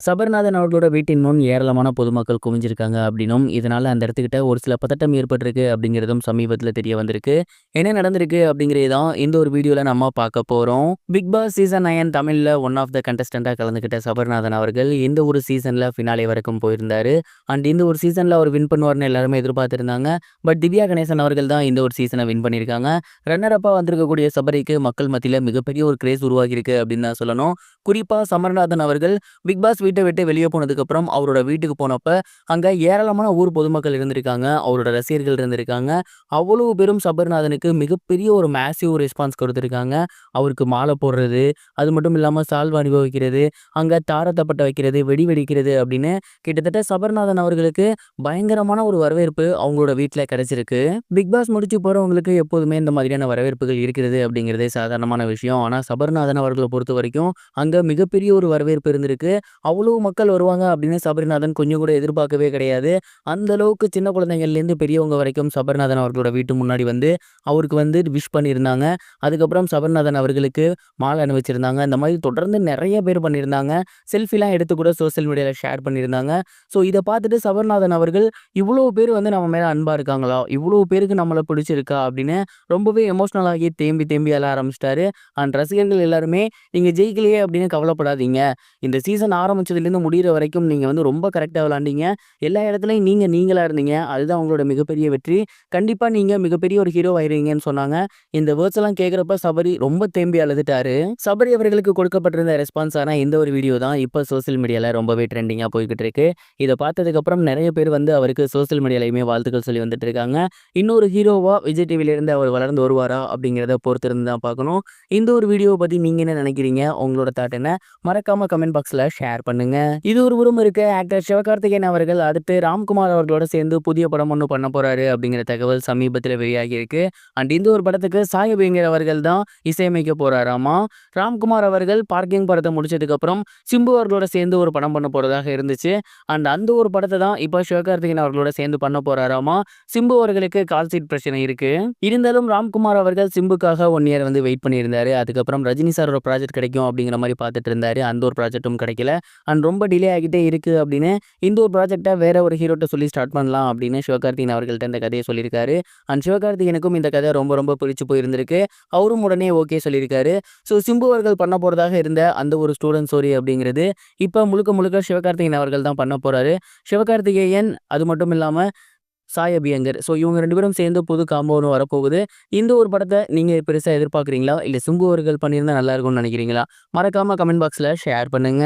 சபர்நாதன் அவர்களோட வீட்டின் முன் ஏராளமான பொதுமக்கள் குவிஞ்சிருக்காங்க அப்படின்னும், இதனால அந்த இடத்துக்கிட்ட ஒரு சில பதட்டம் ஏற்பட்டிருக்கு அப்படிங்கிறதும் சமீபத்தில தெரிய வந்திருக்கு. என்ன நடந்திருக்கு அப்படிங்கிறது தான் இந்த ஒரு வீடியோல நம்ம பார்க்க போறோம். பிக் பாஸ் சீசன் 9 தமிழ்ல ஒன் ஆஃப் த கண்டஸ்டன்ட்டா கலந்துக்கிட்ட சபர்நாதன் அவர்கள் இந்த ஒரு சீசன்ல ஃபினாலே வரைக்கும் போயிருந்தாரு. அண்ட் இந்த ஒரு சீசன்ல அவர் வின் பண்ணுவார்னு எல்லாருமே எதிர்பார்த்திருந்தாங்க. பட் திவ்யா கணேசன் அவர்கள் தான் இந்த ஒரு சீசனை வின் பண்ணியிருக்காங்க. ரன்னர் அப்பா வந்திருக்கக்கூடிய சபரிக்கு மக்கள் மத்தியில மிகப்பெரிய ஒரு கிரேஸ் உருவாகியிருக்கு அப்படின்னு தான் சொல்லணும். குறிப்பா சமர்நாதன் அவர்கள் பிக் பாஸ் வீட்டை விட்டு வெளியே போனதுக்கப்புறம் அவரோட வீட்டுக்கு போனப்ப அங்க ஏராளமான ஊர் பொதுமக்கள் இருந்திருக்காங்க. அவரோட ரசிகர்கள் இருந்திருக்காங்க. அவ்வளவு பெரும் சபர்நாதனுக்கு மிகப்பெரிய ஒரு மேசிவ் ரெஸ்பான்ஸ் கொடுத்திருக்காங்க. அவருக்கு மாலை போடுறது, அது மட்டும் இல்லாம சால்வ அனுபவிக்கிறது, அங்க தாரத்தப்பட்ட வைக்கிறது, வெடி வெடிக்கிறது அப்படின்னு கிட்டத்தட்ட சபர்நாதன் அவர்களுக்கு பயங்கரமான ஒரு வரவேற்பு அவங்களோட வீட்டில் கிடைச்சிருக்கு. பிக் பாஸ் முடிச்சு போறவங்களுக்கு எப்போதுமே இந்த மாதிரியான வரவேற்புகள் இருக்கிறது அப்படிங்கிறதே சாதாரணமான விஷயம். ஆனா சபர்நாதன் அவர்களை பொறுத்த வரைக்கும் அங்க மிகப்பெரிய ஒரு வரவேற்பு இருந்திருக்கு. அவ்வளவு மக்கள் வருவாங்க அப்படின்னு சபரிநாதன் கொஞ்சம் கூட எதிர்பார்க்கவே கிடையாது. அந்த அளவுக்கு சின்ன குழந்தைங்கள்லேருந்து பெரியவங்க வரைக்கும் சபரிநாதன் அவர்களோட வீட்டு முன்னாடி வந்து அவருக்கு வந்து விஷ் பண்ணியிருந்தாங்க. அதுக்கப்புறம் சபரிநாதன் அவர்களுக்கு மாலை அணிவிச்சிருந்தாங்க. இந்த மாதிரி தொடர்ந்து நிறைய பேர் பண்ணியிருந்தாங்க. செல்ஃபிலாம் எடுத்து கூட சோசியல் மீடியாவில் ஷேர் பண்ணியிருந்தாங்க. ஸோ இதை பார்த்துட்டு சபரிநாதன் அவர்கள் இவ்வளோ பேர் வந்து நம்ம மேலே அன்பாக இருக்காங்களா, இவ்வளோ பேருக்கு நம்மளை பிடிச்சிருக்கா அப்படின்னு ரொம்பவே எமோஷ்னல் ஆகி தேம்பி தேம்பி அழ ஆரம்பிச்சிட்டாரு. அண்ட் ரசிகர்கள் எல்லாருமே நீங்கள் ஜெயிக்கலையே அப்படின்னு கவலைப்படாதீங்க, இந்த சீசன் ஆரம்பிச்சதுலேருந்து முடிகிற வரைக்கும் நீங்கள் வந்து ரொம்ப கரெக்டாக விளாண்டீங்க, எல்லா இடத்துலையும் நீங்களா இருந்தீங்க, அதுதான் உங்களோட மிகப்பெரிய வெற்றி, கண்டிப்பாக நீங்கள் மிகப்பெரிய ஒரு ஹீரோ ஆயிருவீங்கன்னு சொன்னாங்க. இந்த வேர்ட்ஸ் எல்லாம் கேட்குறப்ப சபரி ரொம்ப தேம்பி அழுதுட்டாரு. சபரி அவர்களுக்கு கொடுக்கப்பட்டிருந்த ரெஸ்பான்ஸான இந்த ஒரு வீடியோ தான் இப்போ சோசியல் மீடியாவில் ரொம்பவே ட்ரெண்டிங்காக போய்கிட்டு இருக்கு. இதை பார்த்ததுக்கப்புறம் நிறைய பேர் வந்து அவருக்கு சோசியல் மீடியாலையுமே வாழ்த்துக்கள் சொல்லி வந்துட்டு இருக்காங்க. இன்னொரு ஹீரோவா விஜய் டிவிலேருந்து அவர் வளர்ந்து வருவாரா அப்படிங்கிறத பொறுத்திருந்து தான் பார்க்கணும். இந்த ஒரு வீடியோவை பற்றி நீங்கள் என்ன நினைக்கிறீங்க, உங்களோட தாட் என்ன, மறக்காம கமெண்ட் பாக்ஸில் ஷேர் பண்ணுங்க. இது ஒரு புறம் இருக்க, ஆக்டர் சிவகார்த்திகேயன் அவர்கள் அடுத்து ராம்குமார் அவர்களோட சேர்ந்து புதிய படம் ஒன்று பண்ண போறாரு அப்படிங்கிற தகவல் சமீபத்தில் வெளியாகி இருக்கு. அண்ட் இந்த ஒரு படத்துக்கு சாய் அபியங்கர் அவர்கள் தான் இசையமைக்க போறாராமா. ராம்குமார் அவர்கள் பார்க்கிங் படத்தை முடிச்சதுக்கு அப்புறம் சிம்பு அவர்களோட சேர்ந்து ஒரு படம் பண்ண போறதாக இருந்துச்சு. அண்ட் அந்த ஒரு படத்தை தான் இப்போ சிவகார்த்திகேயன் அவர்களோட சேர்ந்து பண்ண போறாராமா. சிம்பு அவர்களுக்கு கால் சீட் பிரச்சனை இருக்கு. இருந்தாலும் ராம்குமார் அவர்கள் சிம்புக்காக 1 இயர் வந்து வெயிட் பண்ணியிருந்தாரு. அதுக்கப்புறம் ரஜினி சாரோட ப்ராஜெக்ட் கிடைக்கும் அப்படிங்கிற மாதிரி பார்த்துட்டு இருந்தாரு. அந்த ஒரு ப்ராஜெக்ட்டும் கிடைக்கல. அண்ட் ரொம்ப டிலே ஆகிட்டே இருக்கு அப்படின்னு இந்த ஒரு ப்ராஜெக்டை வேற ஒரு ஹீரோட்ட சொல்லி ஸ்டார்ட் பண்ணலாம் அப்படின்னு சிவகார்த்திகேயன் அவர்கள்ட்ட இந்த கதையை சொல்லியிருக்காரு. அண்ட் சிவகார்த்திகேயனுக்கும் இந்த கதை ரொம்ப ரொம்ப பிடிச்சு போயிருந்திருக்கு. அவரும் உடனே ஓகே சொல்லியிருக்காரு. ஸோ சிம்பு அவர்கள் பண்ண போறதாக இருந்த அந்த ஒரு ஸ்டூடெண்ட் ஸ்டோரி அப்படிங்கிறது இப்போ முழுக்க முழுக்க சிவகார்த்திகேயன் அவர்கள் தான் பண்ண போறாரு. சிவகார்த்திகேயன் அது மட்டும் இல்லாம சாய் அபியங்கர், ஸோ இவங்க 2 பேரும் சேர்ந்து புது காம்போ ஒன்று வரப்போகுது. இந்த ஒரு படத்தை நீங்கள் பெருசாக எதிர்பார்க்குறீங்களா, இல்லை சிம்பு அவர்கள் பண்ணியிருந்தா நல்லா இருக்கும்னு நினைக்கிறீங்களா? மறக்காம கமெண்ட் பாக்ஸில் ஷேர் பண்ணுங்க.